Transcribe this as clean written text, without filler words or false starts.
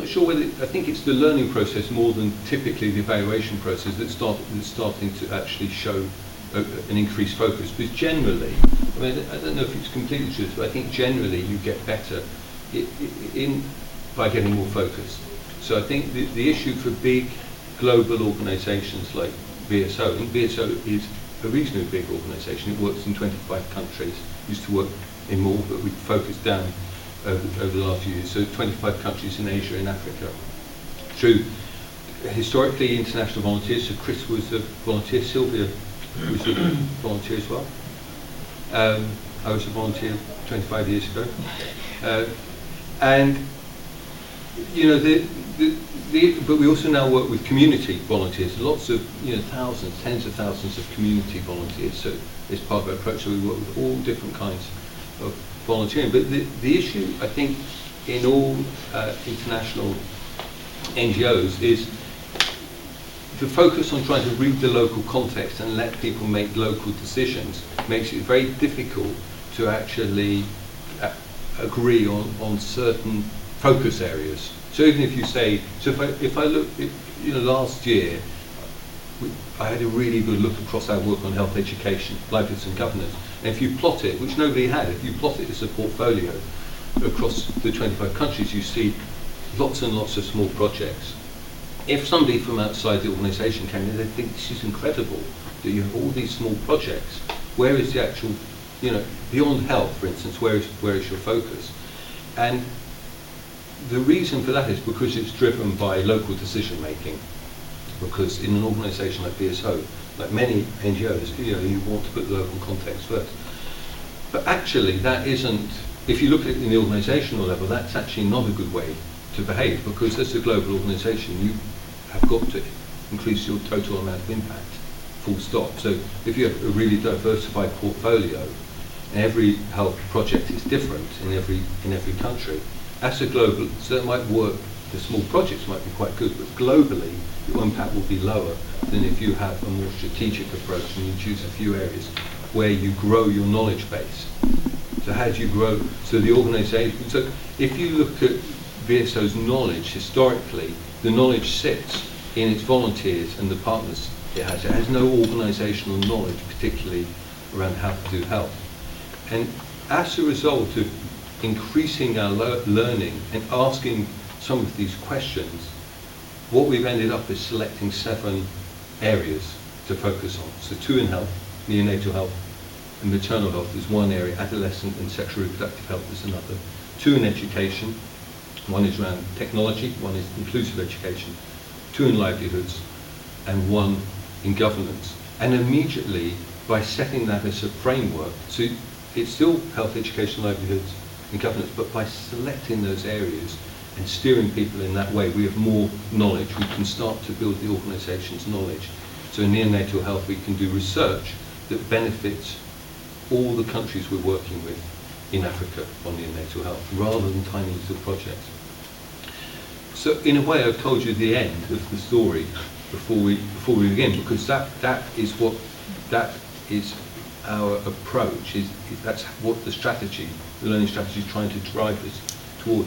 not sure whether, I think it's the learning process more than typically the evaluation process that's starting to actually show an increased focus. Because generally, I mean, I don't know if it's completely true, but I think generally you get better by getting more focused. So I think the issue for big global organisations like VSO, and VSO is a reasonably big organisation, it works in 25 countries, used to work in more, but we focused down over the last few years, so 25 countries in Asia and Africa. Through historically international volunteers, so Chris was a volunteer, Sylvia was a volunteer as well. I was a volunteer 25 years ago. And, you know, but we also now work with community volunteers, lots of, you know, thousands, tens of thousands of community volunteers, so it's part of our approach, so we work with all different kinds of volunteering. But the issue, I think, in all international NGOs is the focus on trying to read the local context and let people make local decisions makes it very difficult to actually agree on certain focus areas. So even if you say, so if I look, you know, last year, I had a really good look across our work on health education, livelihoods and governance. And if you plot it, which nobody had, if you plot it as a portfolio across the 25 countries, you see lots and lots of small projects. If somebody from outside the organisation came in, they'd think, this is incredible, that you have all these small projects. Where is the actual, you know, beyond health, for instance, where is your focus? And the reason for that is because it's driven by local decision making. Because in an organisation like VSO, like many NGOs, you know, you want to put the local context first. But actually, that isn't, if you look at it in the organisational level, that's actually not a good way to behave, because as a global organisation, you have got to increase your total amount of impact, full stop. So if you have a really diversified portfolio, and every health project is different in every country, as a global, so that might work, the small projects might be quite good, but globally, your impact will be lower than if you have a more strategic approach and you choose a few areas where you grow your knowledge base. So how do you grow? So the organisation, so if you look at VSO's knowledge historically, the knowledge sits in its volunteers and the partners it has. It has no organisational knowledge, particularly around how to do health. And as a result of increasing our learning and asking some of these questions, what we've ended up is selecting 7 areas to focus on. So 2 in health, neonatal health and maternal health is one area, adolescent and sexual reproductive health is another. 2 in education, one is around technology, one is inclusive education, 2 in livelihoods, and 1 in governance. And immediately, by setting that as a framework, so it's still health, education, livelihoods, and governance, but by selecting those areas and steering people in that way, we have more knowledge. We can start to build the organisation's knowledge. So in neonatal health, we can do research that benefits all the countries we're working with in Africa on neonatal health, rather than tiny little projects. So in a way, I've told you the end of the story before we begin, because that is our approach. That's what the learning strategy is trying to drive us toward.